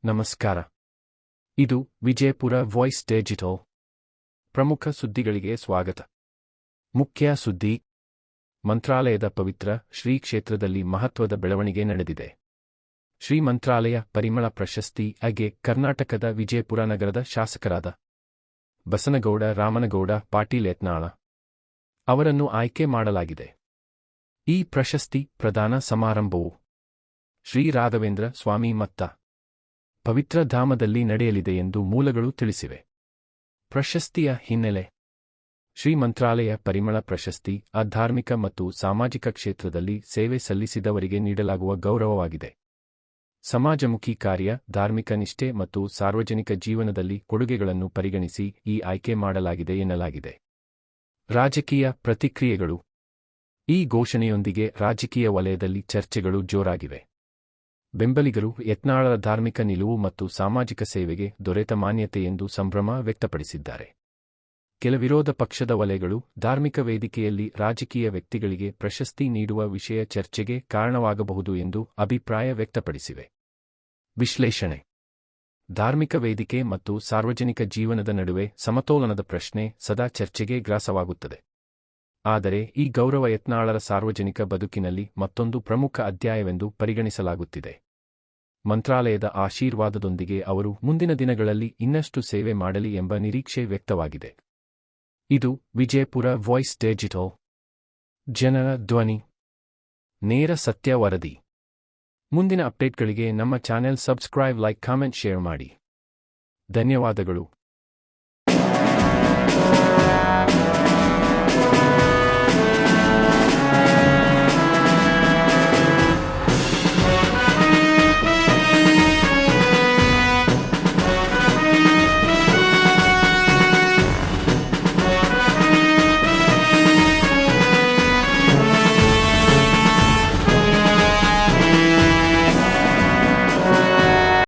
ನಮಸ್ಕಾರ. ಇದು Vijayapura voice digital. ಪ್ರಮುಖ ಸುದ್ದಿಗಳಿಗೆ ಸ್ವಾಗತ. ಮುಖ್ಯ ಸುದ್ದಿ: ಮಂತ್ರಾಲಯದ ಪವಿತ್ರ ಶ್ರೀ ಕ್ಷೇತ್ರದಲ್ಲಿ ಮಹತ್ವದ ಬೆಳವಣಿಗೆ ನಡೆದಿದೆ. ಶ್ರೀ ಮಂತ್ರಾಲಯ ಪರಿಮಳ ಪ್ರಶಸ್ತಿ ಗೆ ಕರ್ನಾಟಕದ ವಿಜಯಪುರ ನಗರದ ಶಾಸಕರಾದ ಬಸನಗೌಡ ರಾಮನಗೌಡ ಪಾಟೀಲ್ ಯತ್ನಾಳ ಅವರನ್ನು ಆಯ್ಕೆ ಮಾಡಲಾಗಿದೆ. ಈ ಪ್ರಶಸ್ತಿ ಪ್ರದಾನ ಸಮಾರಂಭವು ಶ್ರೀ ರಾಘವೇಂದ್ರ ಸ್ವಾಮಿ ಮತ್ತ ಪವಿತ್ರ ಧಾಮದಲ್ಲಿ ನಡೆಯಲಿದೆ ಎಂದು ಮೂಲಗಳು ತಿಳಿಸಿವೆ. ಪ್ರಶಸ್ತಿಯ ಹಿನ್ನೆಲೆ: ಶ್ರೀ ಮಂತ್ರಾಲಯ ಪರಿಮಳ ಪ್ರಶಸ್ತಿ ಧಾರ್ಮಿಕ ಮತ್ತು ಸಾಮಾಜಿಕ ಕ್ಷೇತ್ರದಲ್ಲಿ ಸೇವೆ ಸಲ್ಲಿಸಿದವರಿಗೆ ನೀಡಲಾಗುವ ಗೌರವವಾಗಿದೆ. ಸಮಾಜಮುಖಿ ಕಾರ್ಯ, ಧಾರ್ಮಿಕ ನಿಷ್ಠೆ ಮತ್ತು ಸಾರ್ವಜನಿಕ ಜೀವನದಲ್ಲಿ ಕೊಡುಗೆಗಳನ್ನು ಪರಿಗಣಿಸಿ ಈ ಆಯ್ಕೆ ಮಾಡಲಾಗಿದೆ ಎನ್ನಲಾಗಿದೆ. ರಾಜಕೀಯ ಪ್ರತಿಕ್ರಿಯೆಗಳು: ಈ ಘೋಷಣೆಯೊಂದಿಗೆ ರಾಜಕೀಯ ವಲಯದಲ್ಲಿ ಚರ್ಚೆಗಳು ಜೋರಾಗಿವೆ. ಬೆಂಬಲಿಗರು ಯತ್ನಾಳರ ಧಾರ್ಮಿಕ ನಿಲುವು ಮತ್ತು ಸಾಮಾಜಿಕ ಸೇವೆಗೆ ದೊರೆತ ಮಾನ್ಯತೆ ಎಂದು ಸಂಭ್ರಮ ವ್ಯಕ್ತಪಡಿಸಿದ್ದಾರೆ. ಕೆಲ ವಿರೋಧ ಪಕ್ಷದ ವಲಯಗಳು ಧಾರ್ಮಿಕ ವೇದಿಕೆಯಲ್ಲಿ ರಾಜಕೀಯ ವ್ಯಕ್ತಿಗಳಿಗೆ ಪ್ರಶಸ್ತಿ ನೀಡುವ ವಿಷಯ ಚರ್ಚೆಗೆ ಕಾರಣವಾಗಬಹುದು ಎಂದು ಅಭಿಪ್ರಾಯ ವ್ಯಕ್ತಪಡಿಸಿವೆ. ವಿಶ್ಲೇಷಣೆ: ಧಾರ್ಮಿಕ ವೇದಿಕೆ ಮತ್ತು ಸಾರ್ವಜನಿಕ ಜೀವನದ ನಡುವೆ ಸಮತೋಲನದ ಪ್ರಶ್ನೆ ಸದಾ ಚರ್ಚೆಗೆ ಗ್ರಾಸವಾಗುತ್ತದೆ. ಆದರೆ ಈ ಗೌರವ ಯತ್ನಾಳರ ಸಾರ್ವಜನಿಕ ಬದುಕಿನಲ್ಲಿ ಮತ್ತೊಂದು ಪ್ರಮುಖ ಅಧ್ಯಾಯವೆಂದು ಪರಿಗಣಿಸಲಾಗುತ್ತಿದೆ. ಮಂತ್ರಾಲಯದ ಆಶೀರ್ವಾದದೊಂದಿಗೆ ಅವರು ಮುಂದಿನ ದಿನಗಳಲ್ಲಿ ಇನ್ನಷ್ಟು ಸೇವೆ ಮಾಡಲಿ ಎಂಬ ನಿರೀಕ್ಷೆ ವ್ಯಕ್ತವಾಗಿದೆ. ಇದು ವಿಜಯಪುರ ವಾಯ್ಸ್ ಡಿಜಿಟಲ್. ಜನರ ಧ್ವನಿ. ನೇರ ಸತ್ಯ ವರದಿ. ಮುಂದಿನ ಅಪ್ಡೇಟ್ಗಳಿಗೆ ನಮ್ಮ channel subscribe, like, comment, share ಮಾಡಿ. ಧನ್ಯವಾದಗಳು.